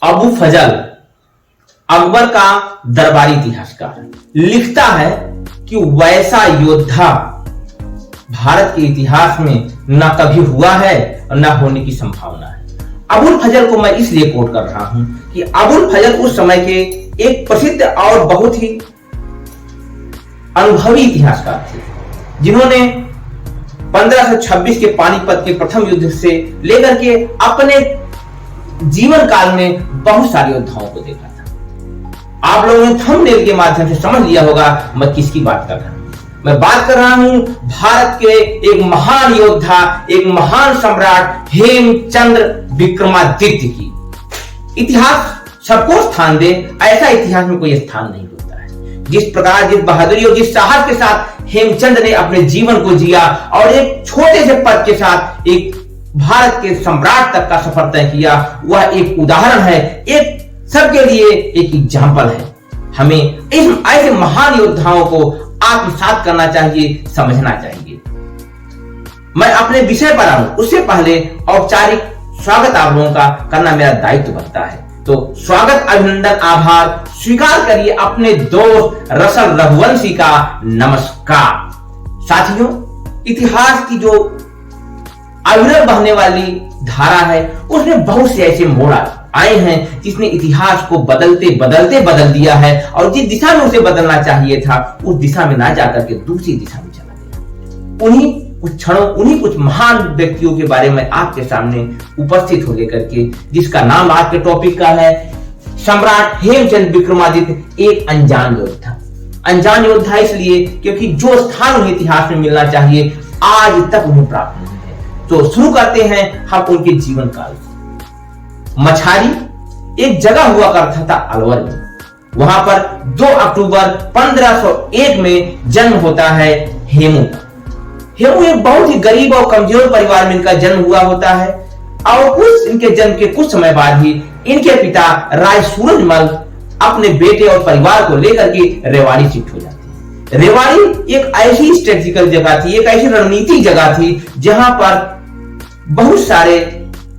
अबू फजल अकबर का दरबारी इतिहासकार लिखता है कि वैसा योद्धा भारत के इतिहास में न कभी हुआ है और न होने की संभावना है। अबुल फजल को मैं इसलिए कोट कर रहा हूं कि अबुल फजल उस समय के एक प्रसिद्ध और बहुत ही अनुभवी इतिहासकार थे, जिन्होंने 1526 के पानीपत के प्रथम युद्ध से लेकर के अपने जीवन काल में बहुत सारे योद्धाओं को देखा था। आप लोगों ने थंबनेल के माध्यम से समझ लिया होगा मैं किसकी बात कर रहा हूं। मैं बात कर रहा हूं भारत के एक महान योद्धा, एक महान सम्राट हेमचंद्र विक्रमादित्य की। इतिहास सबको स्थान दे, ऐसा इतिहास में कोई स्थान नहीं होता है। जिस प्रकार, जिस बहादुरी और जिस साहस के साथ हेमचंद्र ने अपने जीवन को जिया और एक छोटे से पद के साथ एक भारत के सम्राट तक का सफर तय किया, वह एक उदाहरण है, एक सबके लिए एक एग्जाम्पल है। हमें इस ऐसे महान योद्धाओं को आत्मसात करना चाहिए, समझना चाहिए। मैं अपने विषय पर आऊं उससे पहले औपचारिक स्वागत आप लोगों का करना मेरा दायित्व बनता है। तो स्वागत, अभिनंदन, आभार स्वीकार करिए अपने दोस्त रसल रघुवंशी का नमस्कार। साथियों, इतिहास की जो अविरल बहने वाली धारा है उसमें बहुत से ऐसे मोड़ आए हैं जिसने इतिहास को बदलते बदलते बदल दिया है और जिस दिशा में उसे बदलना चाहिए था उस दिशा में ना जाकर के दूसरी दिशा में चला गया। उन्हीं कुछ क्षणों, उन्हीं कुछ महान व्यक्तियों के बारे में आपके सामने उपस्थित हो लेकर के, जिसका नाम आज के टॉपिक का है सम्राट हेमचंद्र विक्रमादित्य, एक अनजान योद्धा। अनजान योद्धा इसलिए क्योंकि जो स्थान उन्हें इतिहास में मिलना चाहिए आज तक उन्हें प्राप्त नहीं है। तो शुरू करते हैं हम उनके जीवन काल से। मछारी एक जगह हुआ करता था अलवर में। वहां पर 2 अक्टूबर 1501 में जन्म होता है हेमू का। हेमू एक बहुत ही गरीब और कमजोर परिवार में इनका जन्म हुआ होता है और इनके जन्म के कुछ समय बाद ही इनके पिता राय सूरजमल अपने बेटे और परिवार को लेकर के रेवाड़ी शिफ्ट हो जाते हैं। रेवाड़ी एक ऐसी स्ट्रेटेजिकल जगह थी, एक ऐसी रणनीतिक जगह थी जहां पर बहुत सारे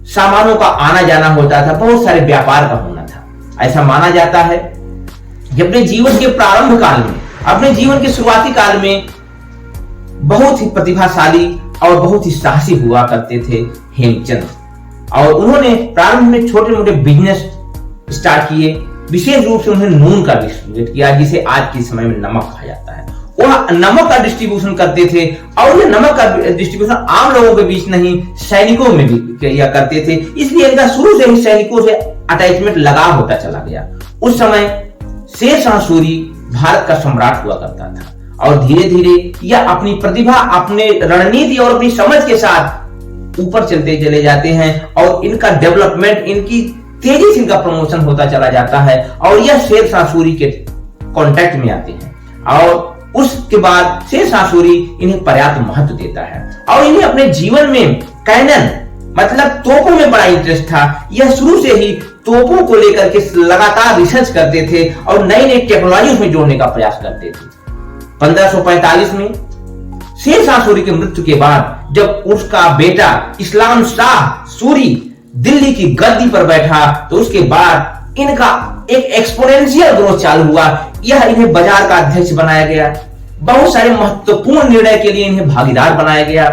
सामानों का आना जाना होता था, बहुत सारे व्यापार का होना था। ऐसा माना जाता है कि अपने जीवन के प्रारंभ काल में, अपने जीवन के शुरुआती काल में बहुत ही प्रतिभाशाली और बहुत ही साहसी हुआ करते थे हेमचंद्र। और उन्होंने प्रारंभ में छोटे मोटे बिजनेस स्टार्ट किए। विशेष रूप से उन्होंने नून का डिस्ट्रीब्यूट किया, जिसे आज के समय में नमक कहा जाता है। वह नमक का डिस्ट्रीब्यूशन करते थे और यह नमक का डिस्ट्रीब्यूशन आम लोगों के बीच नहीं, सैनिकों में भी किया करते थे। इसलिए इनका शुरू से ही सैनिकों से अटैचमेंट लगाव होता चला गया। उस समय शेरशाह सूरी भारत का सम्राट हुआ करता था और धीरे धीरे यह अपनी प्रतिभा, अपने रणनीति और अपनी समझ के साथ ऊपर चलते चले जाते हैं और इनका डेवलपमेंट, इनकी तेजी से इनका प्रमोशन होता चला जाता है और यह शेरशाह सूरी के कॉन्टेक्ट में आते हैं। और उसके बाद शेरशाह सूरी इन्हें पर्याप्त महत्व देता है और इन्हें अपने जीवन में कैनन मतलब तोपों में बड़ा इंटरेस्ट था। यह शुरू से ही तोपों को लेकर के लगातार रिसर्च करते थे और नई नई टेक्नोलॉजी उसमें जोड़ने का प्रयास करते थे। 1545 में शेरशाह सूरी के मृत्यु के बाद जब उसका बेटा इस्लाम शाह सूरी दिल्ली की गद्दी पर बैठा तो उसके बाद इनका एक एक्सपोनेंशियल ग्रोथ चालू हुआ। यह इन्हें बाजार का अध्यक्ष बनाया गया, बहुत सारे महत्वपूर्ण निर्णय के लिए इन्हें भागीदार बनाया गया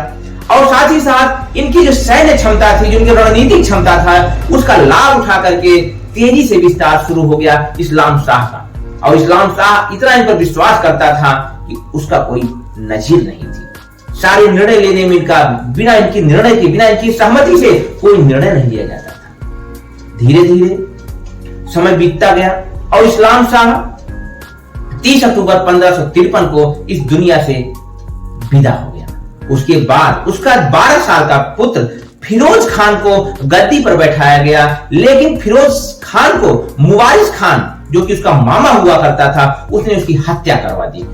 और साथ ही साथ इनकी जो सैन्य क्षमता थी, जो इनकी रणनीतिक क्षमता था, उसका लाभ उठा करके तेजी से विस्तार शुरू हो गया इस्लाम शाह का। और इस्लाम शाह इतना इन पर विश्वास करता था कि उसका कोई नजीर नहीं थी। सारे निर्णय लेने में इनका बिना इनकी निर्णय के, बिना इनकी सहमति से कोई निर्णय नहीं लिया जाता था। धीरे धीरे समय बीतता गया और इस्लाम शाह 30 अक्टूबर 1553 को इस दुनिया से विदा हो गया। उसके बाद उसका 12 साल का पुत्र फिरोज खान को गद्दी पर बैठाया गया, लेकिन फिरोज खान को मुवारिस खान, जो कि उसका मामा हुआ करता था, उसने उसकी हत्या करवा दी।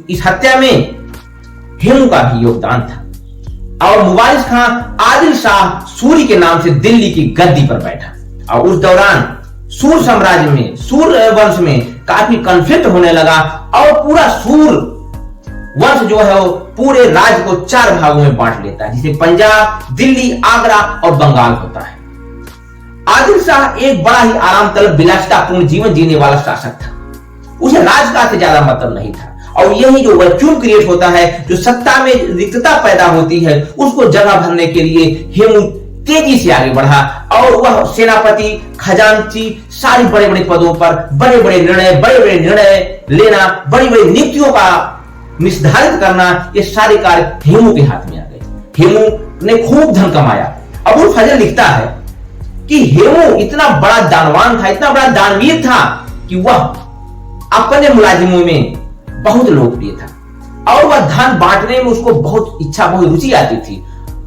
इस हत्या में हेमू का भी योगदान था और मुवारिस खान आदिल शाह सूरी के नाम से दिल्ली की गद्दी पर बैठा। और उस दौरान सूर साम्राज्य में, सूर वंश में काफी कॉन्फ्लिक्ट होने लगा और पूरा सूर वंश जो है वो पूरे राज्य को 4 भागों में बांट लेता है, जिसे पंजाब, दिल्ली, आगरा और बंगाल होता है। आदिल शाह एक बड़ा ही आराम तलब विलासितापूर्ण जीवन जीने वाला शासक था। उसे राजकाज से ज्यादा मतलब नहीं था, और यही जो वैक्यूम क्रिएट होता है, जो सत्ता में रिक्तता पैदा होती है, उसको जगह भरने के लिए हेमू तेजी से आगे बढ़ा और वह सेनापति, खजांची, सारी बड़े बड़े पदों पर बड़े बड़े निर्णय लेना, बड़ी बड़ी नीतियों का निर्धारित करना, ये सारे कार्य हेमू के हाथ में आ गए। हेमू ने खूब धन कमाया। अबुल फजल लिखता है कि हेमू इतना बड़ा दानवान था, इतना बड़ा दानवीर था कि वह अपने मुलाजिमों में बहुत लोकप्रिय था और वह धन बांटने में उसको बहुत इच्छा, बहुत रुचि आती थी,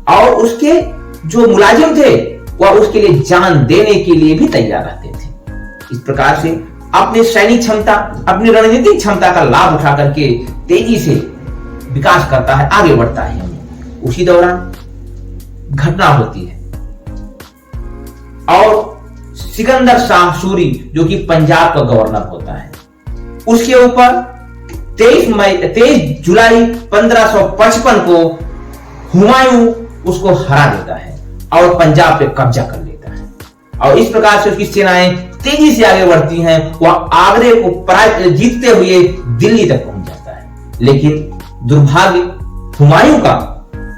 और उसके जो मुलाजिम थे वह उसके लिए जान देने के लिए भी तैयार रहते थे। इस प्रकार से अपने सैनिक क्षमता, अपनी रणनीतिक क्षमता का लाभ उठा करके तेजी से विकास करता है, आगे बढ़ता है। उसी दौरान घटना होती है और सिकंदर शाह सूरी, जो कि पंजाब का गवर्नर होता है, उसके ऊपर 23 जुलाई 1555 को हुमायूं उसको हरा देता है और पंजाब पे कब्जा कर लेता है। और इस प्रकार से उसकी सेनाएं तेजी से आगे बढ़ती हैं। वह आगरे को जीतते हुए दिल्ली तक पहुंच जाता है। लेकिन दुर्भाग्य हुमायूं का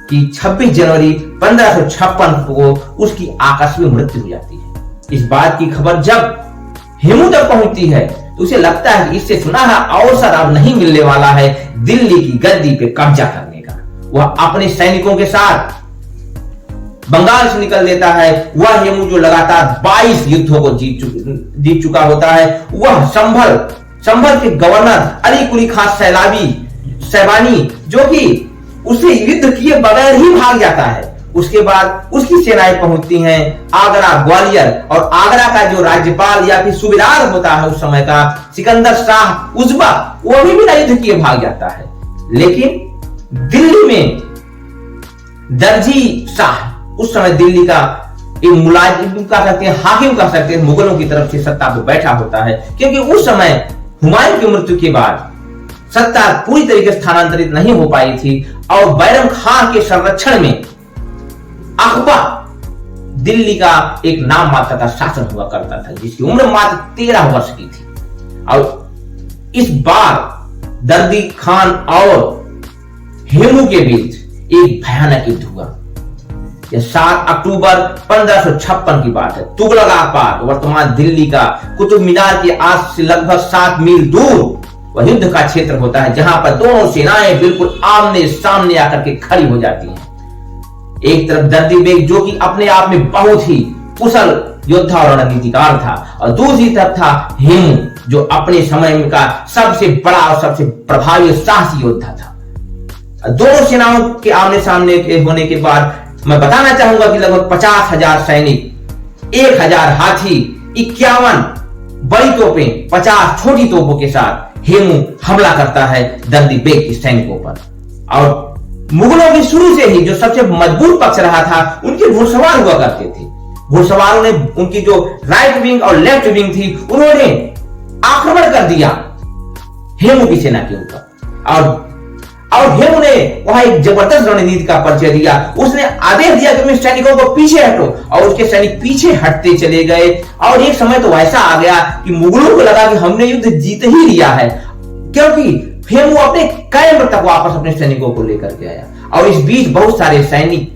कि 26 जनवरी 1556 को उसकी आकस्मिक मृत्यु हो जाती है। इस बात की खबर जब हेमू तक पहुंचती है तो उसे लगता है कि इससे सुनहरा अवसर अब नहीं मिलने वाला है दिल्ली की गद्दी पे कब्जा करने का। वह अपने सैनिकों के साथ बंगाल से निकल देता है। वह हेमू जो लगातार 22 युद्धों को जीत चुका होता है, वह संभल के गवर्नर अली कुली खान सैबानी, जो कि उसे युद्ध किए बगैर ही भाग जाता है। उसके बाद उसकी सेनाएं पहुंचती हैं आगरा, ग्वालियर, और आगरा का जो राज्यपाल या फिर सूबेदार होता है उस समय का, सिकंदर शाह उज़्बा, वो भी बिना युद्ध किए भाग जाता है। लेकिन दिल्ली में दर्जी शाह, उस समय दिल्ली का एक मुलाजिम कह सकते हैं, हाकिम कह सकते हैं, मुगलों की तरफ से सत्ता पर बैठा होता है। क्योंकि उस समय हुमायूं की मृत्यु के बाद सत्ता पूरी तरीके से स्थानांतरित नहीं हो पाई थी और बैरम खान के संरक्षण में अकबर दिल्ली का एक नाम मात्र का शासन हुआ करता था, जिसकी उम्र मात्र 13 वर्ष की थी। और इस बार दर्दी खान और हेमू के बीच एक भयानक युद्ध हुआ। यह 7 अक्टूबर 1556 की बात है। तुगलक आबाद, वर्तमान दिल्ली का कुतुब मीनार के आज से लगभग 7 मील दूर वह युद्ध का क्षेत्र होता है, जहां पर दोनों सेनाएं बिल्कुल आमने सामने आकर के खड़ी हो जाती हैं। एक तरफ दर्दी बेग, जो कि अपने आप में बहुत ही कुशल योद्धा और रणनीतिकार था, और दूसरी तरफ था हेमू, जो अपने समय का सबसे बड़ा और सबसे प्रभावी और साहसी योद्धा था। दोनों सेनाओं के आमने सामने होने के बाद मैं बताना चाहूंगा कि लगभग 50,000 सैनिक, 1,000 हाथी, 51 बड़ी तोपें, 50 छोटी तोपों के साथ हेमू हमला करता है दर्दी बेग के सैनिकों पर। और मुगलों की शुरू से ही जो सबसे मजबूत पक्ष रहा था, उनके घुड़सवार हुआ करते थे। घुड़सवारों ने, उनकी जो राइट विंग और लेफ्ट विंग थी, उन्होंने आक्रमण कर दिया हेमू की सेना के ऊपर। और हेमू ने वहां एक जबरदस्त रणनीति का परिचय दिया। उसने आदेश दिया कि अपने सैनिकों को पीछे हटो, और उसके सैनिक पीछे हटते चले गए। और एक समय तो ऐसा आ गया कि मुगलों को लगा कि हमने युद्ध जीत ही लिया है, क्योंकि हेमू अपने कैम्प तक वापस अपने सैनिकों को लेकर के आया। और इस बीच बहुत सारे सैनिक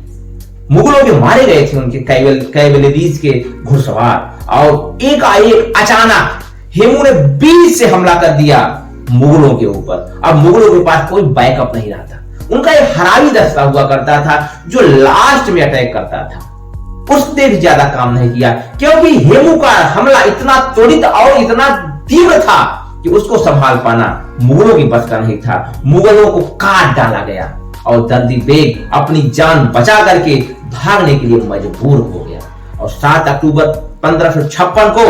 मुगलों के मारे गए थे, उनके कैवलरीज के घुड़सवार। और एकाएक अचानक हेमू ने बीच से हमला कर दिया मुगलों के ऊपर। अब मुगलों के पास कोई बैकअप नहीं रहा था। उनका एक हरावी दस्ता हुआ करता था जो लास्ट में अटैक करता था। उसने भी ज्यादा काम नहीं किया, क्योंकि हेमू का हमला इतना त्वरित और इतना तीव्र था कि उसको संभाल पाना मुगलों की बस का नहीं था। मुगलों को काट डाला गया और दर्दी बेग अपनी जान बचा करके भागने के लिए मजबूर हो गया। और 7 अक्टूबर 1556 को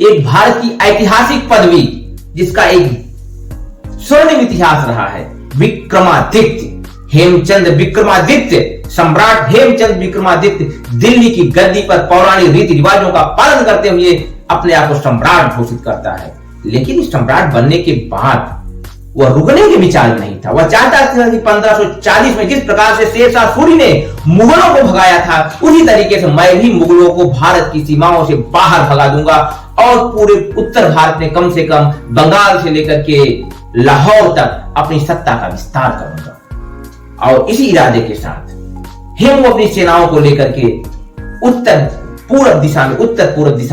एक भारत की ऐतिहासिक पदवी, जिसका एक स्वर्णिम इतिहास रहा है, विक्रमादित्य, हेमचंद विक्रमादित्य, सम्राट हेमचंद विक्रमादित्य दिल्ली की गद्दी पर पौराणिक रीति रिवाजों का पालन करते हुए अपने आप को सम्राट घोषित करता है। लेकिन इस सम्राट बनने के बाद वह रुकने के विचार में नहीं था। वह चाहता था कि 1540 में जिस प्रकार से शेरशाह सूरी ने मुगलों को भगाया था, उसी तरीके से मैं भी मुगलों को भारत की सीमाओं से बाहर भगा दूंगा और पूरे उत्तर भारत में कम से कम बंगाल से लेकर के लाहौर तक अपनी सत्ता का विस्तार करूंगा। और इसी इरादे के साथ हेमू अपनी सेनाओं को लेकर के उत्तर पूर्व दिशा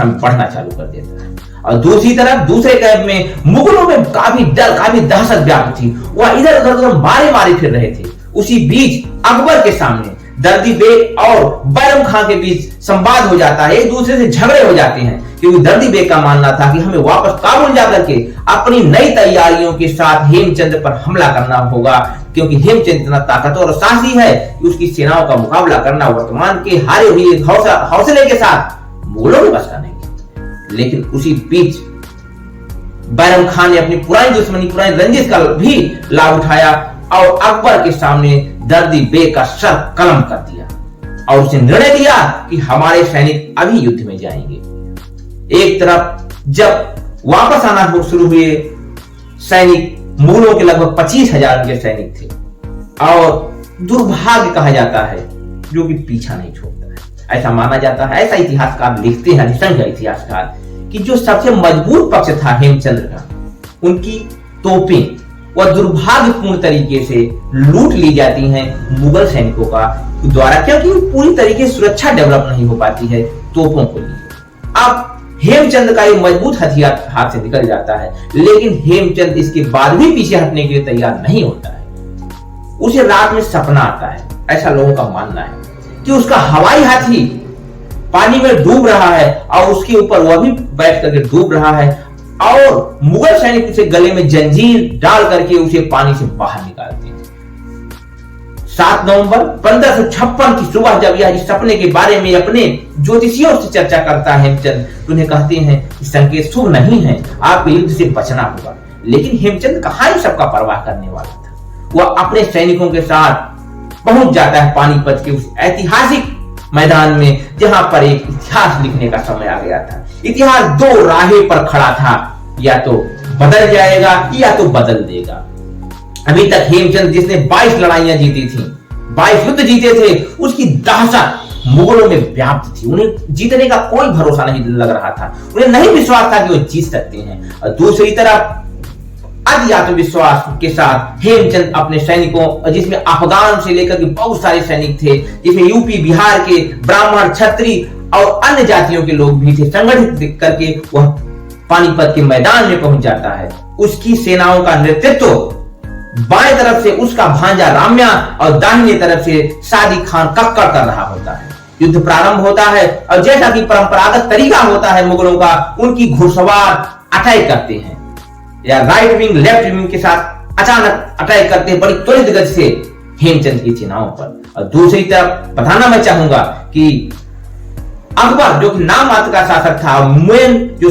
में बढ़ना चालू कर देता है। और दूसरी तरफ दूसरे कैंप में मुगलों में काफी डर, काफी दहशत व्याप्त थी। वह इधर उधर मारे फिर रहे थे। उसी बीच अकबर के सामने दर्दी बेग और बैरम खां के बीच संवाद हो जाता है, एक दूसरे से झगड़े हो जाते हैं, क्योंकि दर्दी बेग का मानना था कि हमें वापस काबुल जाकर के अपनी नई तैयारियों के साथ हेमचंद्र पर हमला करना होगा, क्योंकि हेमचंद्र इतना ताकतवर और साहसी है कि उसकी सेनाओं का मुकाबला करना वर्तमान के हारे हुए हौसले के साथ मुगलों के बस का नहीं। लेकिन उसी बीच बैरम खान ने अपनी पुरानी दुश्मनी, पुरानी रंजिश का भी लाभ उठाया और अकबर के सामने दर्दी बेग का सर कलम कर दिया और उसने निर्णय लिया कि हमारे सैनिक अभी युद्ध में जाएंगे। एक तरफ जब वापस आना शुरू हुए सैनिक, मुगलों के लगभग 25,000 के सैनिक थे और दुर्भाग्य कहा जाता है जो कि पीछा नहीं छोड़ता है। ऐसा माना जाता है, ऐसा इतिहासकार लिखते हैं, अधिसंख्य इतिहासकार, कि जो सबसे मजबूत पक्ष था हेमचंद्र का, उनकी तोपें वह दुर्भाग्यपूर्ण तरीके से लूट ली जाती हैं मुगल सैनिकों का द्वारा, क्योंकि पूरी तरीके से सुरक्षा डेवलप नहीं हो पाती है तोपों को लिए। अब हेमचंद का एक मजबूत हथियार हाथ से निकल जाता है, लेकिन हेमचंद इसके बाद भी पीछे हटने के लिए तैयार नहीं होता है। उसे रात में सपना आता है, ऐसा लोगों का मानना है, कि उसका हवाई हाथी पानी में डूब रहा है और उसके ऊपर वह भी बैठ करके डूब रहा है और मुगल सैनिक उसे गले में जंजीर डाल करके उसे पानी से बाहर निकालते हैं। 7 नवंबर 1556 की सुबह जब यह इस सपने के बारे में अपने ज्योतिषियों से चर्चा करता है हेमचंद, तो उन्हें कहते हैं कि संकेत शुभ नहीं है, आपको युद्ध से बचना होगा। लेकिन हेमचंद कहां ही सबका परवाह करने वाला था। वह अपने सैनिकों के साथ पहुंच जाता है पानीपत के उस ऐतिहासिक मैदान में, जहां पर एक इतिहास लिखने का समय आ गया था। इतिहास 2 राहें पर खड़ा था, या तो बदल जाएगा या तो बदल देगा। अभी तक हेमचंद जिसने 22 लड़ाइयां जीती थी, 22 युद्ध जीते थे, उसकी दहशत मुगलों में व्याप्त थी। उन्हें जीतने का कोई भरोसा नहीं लग रहा था, उन्हें नहीं विश्वास था कि वो जीत सकते हैं। और दूसरी तरफ अति आत्मविश्वास के साथ हेमचंद अपने सैनिकों, जिसमें अफगान से लेकर के बहुत सारे सैनिक थे, जिसमें यूपी बिहार के ब्राह्मण, क्षत्रिय और अन्य जातियों के लोग भी थे, संगठित करके वह पानीपत के मैदान में पहुंच जाता है। उसकी सेनाओं का नेतृत्व बाएं तरफ से उसका भांजा राम्या और दाहिने तरफ से सादी खान कक्कड़ कर रहा होता है। युद्ध प्रारंभ होता है और जैसा कि परंपरागत तरीका होता है मुगलों का, उनकी घुड़सवार अटैक करते हैं या राइट विंग लेफ्ट विंग के साथ अचानक अटैक करते हैं बड़ी त्वरित गति से हेमचंद की सेनाओं पर। और दूसरी तरफ बताना मैं चाहूंगा कि अकबर जो कि नाम मात्र का शासक था, मेन जो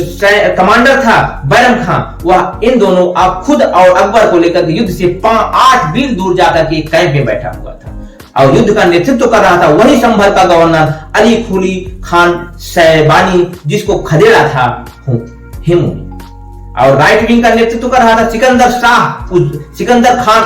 कमांडर था बैरम खां, वह इन दोनों आप खुद और अकबर को लेकर युद्ध से 8 मील दूर जाकर के कैंप में बैठा हुआ था और युद्ध का नेतृत्व कर रहा था वही संभल का गवर्नर अली कुली खान सैबानी, जिसको खदेड़ा था हेमू ने। और राइट विंग का नेतृत्व कर रहा था सिकंदर खान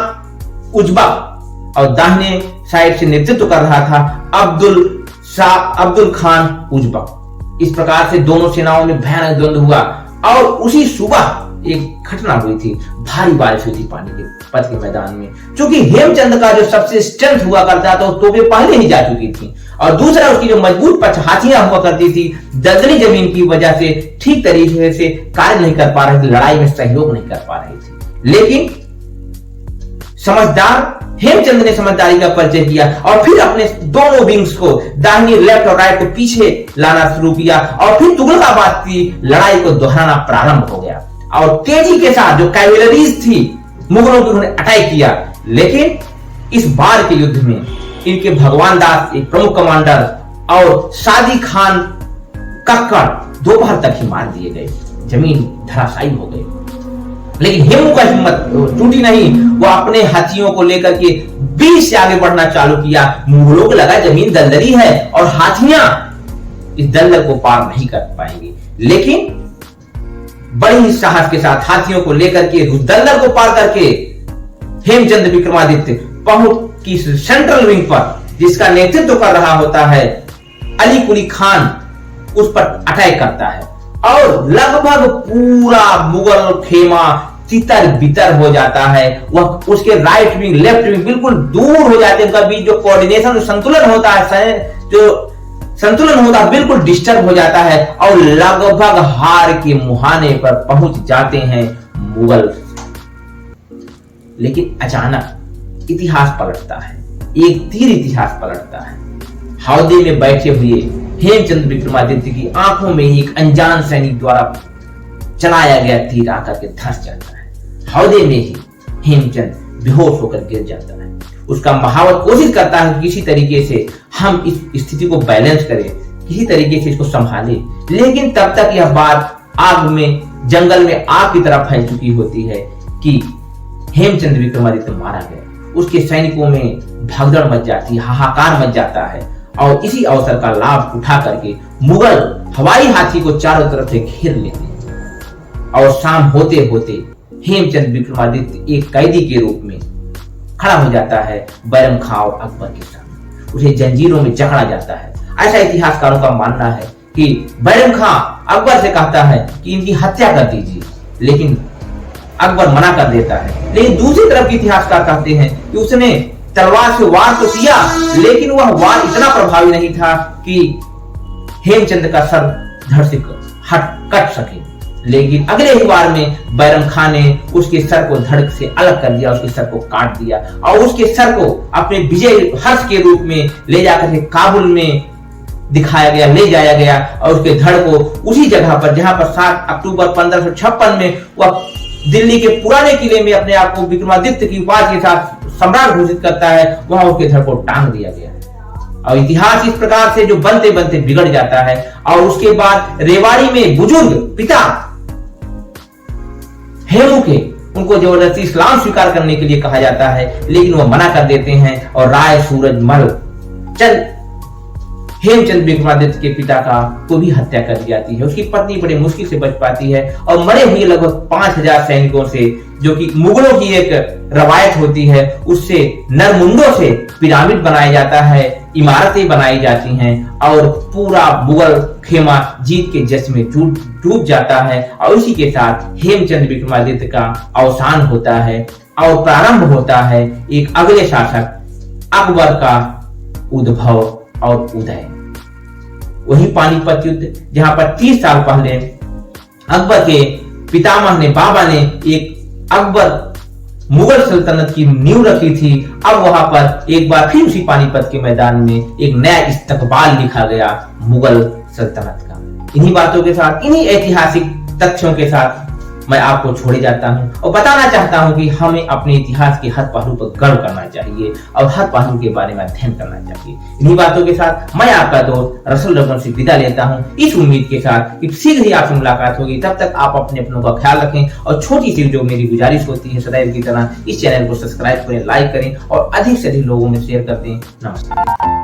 उजबक और दाहिने साइड से नेतृत्व कर रहा था अब्दुल खान उजबक। इस प्रकार से दोनों सेनाओं में भयानक द्वंद्व हुआ और उसी सुबह एक घटना हुई थी, भारी बारिश हुई थी पानी के पथ के मैदान में। क्योंकि हेमचंद का जो सबसे स्ट्रेंथ हुआ करता था, तो वे पहले ही जा चुकी थी और दूसरा उसकी जो मजबूत हाथियां हुआ करती थी, दलदली जमीन की वजह से ठीक तरीके से कार्य नहीं कर पा रही थी, लड़ाई में सहयोग नहीं कर पा रही थी। लेकिन समझदार हेमचंद ने समझदारी का परिचय किया और फिर अपने दोनों विंग्स को, दाहिनी लेफ्ट और राइट को पीछे लाना शुरू किया और फिर तुगलकाबाद की लड़ाई को दोहराना प्रारंभ हो गया और तेजी के साथ जो कैवेलरीज थी मुगलों की, उन्होंने अटैक किया। लेकिन इस बार के युद्ध में इनके भगवान दास एक प्रमुख कमांडर और सादी खान कक्कड़ दोपहर तक ही मार दिए गए, जमीन धराशायी हो गई। लेकिन हेमू का हिम्मत टूटी नहीं, वो अपने हाथियों को लेकर के 20 से आगे बढ़ना चालू किया। मुगलों को लगा जमीन दलदली है और हाथियां इस दलदल को पार नहीं कर पाएंगे। लेकिन बड़ी ही साहस के साथ हाथियों को लेकर के रुद्रदल को पार करके हेमचंद विक्रमादित्य पहुंच की सेंट्रल विंग पर, जिसका नेतृत्व कर रहा होता है अली कुली खान, उस पर अटैक करता है और लगभग पूरा मुगल खेमा तितर बितर हो जाता है। वह उसके राइट विंग लेफ्ट विंग बिल्कुल दूर हो जाते हैं, उनका बीच जो कोऑर्डिनेशन संतुलन होता है, जो संतुलन होता है बिल्कुल डिस्टर्ब हो जाता है और लगभग हार के मुहाने पर पहुंच जाते हैं मुगल। लेकिन अचानक इतिहास पलटता है, एक तीर इतिहास पलटता है। हौदे में बैठे हुए हेमचंद विक्रमादित्य की आंखों में एक अनजान सैनिक द्वारा चलाया गया तीर आकर के धंस जाता है। हौदे में ही हेमचंद बेहोश होकर गिर जाता है। उसका महावर कोशिश करता है कि किसी तरीके से हम इस स्थिति को बैलेंस करें, किसी तरीके से इसको संभालें, लेकिन तब तक यह बात आग में, जंगल में आग की तरह फैल चुकी होती है कि हेमचंद विक्रमादित्य मारा गया। उसके सैनिकों में भगदड़ मच जाती है, हाहाकार मच जाता है और इसी अवसर का लाभ उठा करके मुगल हवाई हाथी को चारों तरफ से घेर लेते हैं और शाम होते होते हेमचंद विक्रमादित्य एक कैदी के रूप में खड़ा हो जाता है बैरम खां और अकबर के सामने। उसे जंजीरों में जकड़ा जाता है। ऐसा इतिहासकारों का मानना है कि बैरम खां अकबर से कहता है कि इनकी हत्या कर दीजिए, लेकिन अकबर मना कर देता है। लेकिन दूसरी तरफ इतिहासकार कहते हैं कि उसने तलवार से वार तो किया, लेकिन वह वार इतना प्रभावी नहीं था कि हेमचंद का सर धड़ से कट सके। लेकिन अगले ही वार में बैरम खान ने उसके सर को धड़ से अलग कर दिया, उसके सर को काट दिया और उसके सर को अपने विजय हर्ष के रूप में ले जाकर के काबुल में दिखाया गया, ले जाया गया और उसके धड़ को उसी जगह पर जहां पर 7 अक्टूबर 1556 में वह दिल्ली के पुराने किले में अपने आप को विक्रमादित्य की उपाधि के साथ सम्राट घोषित करता है, वहां उसके धड़ को टांग दिया गया। और इतिहास इस प्रकार से जो बनते बनते बिगड़ जाता है और उसके बाद रेवाड़ी में बुजुर्ग पिता हेमू के उनको जबरदस्ती इस्लाम स्वीकार करने के लिए कहा जाता है, लेकिन वह मना कर देते हैं और राय सूरजमल चंद हेमचंद विक्रमादित्य के पिता को भी हत्या कर दी जाती है। उसकी पत्नी बड़े मुश्किल से बच पाती है और मरे हुए लगभग 5000 सैनिकों से, जो कि मुगलों की एक रवायत होती है, उससे नरमुंडों से पिरामिड बनाया जाता है, इमारतें बनाई जाती हैं और पूरा मुगल खेमा जीत के जश्न में डूब जाता है। और इसी के साथ हेमचंद विक्रमादित्य का अवसान होता है और प्रारंभ होता है एक अगले शासक अकबर का उद्भव और उदय। वही पानीपत युद्ध, जहां पर 30 साल पहले अकबर के पितामह ने, बाबा ने एक अकबर मुगल सल्तनत की नींव रखी थी। अब वहां पर एक बार फिर उसी पानीपत के मैदान में एक नया इस्तकबाल लिखा गया मुगल सल्तनत का। इन्हीं बातों के साथ, इन्हीं ऐतिहासिक तथ्यों के साथ मैं आपको छोड़े जाता हूं और बताना चाहता हूं कि हमें अपने इतिहास के हर पहलू पर गर्व करना चाहिए और हर पहलू के बारे में अध्ययन करना चाहिए। इन्हीं बातों के साथ मैं आपका दोस्त रसल रमन से विदा लेता हूं, इस उम्मीद के साथ कि शीघ्र ही आपसे मुलाकात होगी। तब तक आप अपने अपनों का ख्याल रखें और छोटी सी जो मेरी गुजारिश होती है सदैव की तरह इस चैनल को सब्सक्राइब करें, लाइक करें और अधिक से अधिक लोगों में शेयर कर दें। नमस्कार।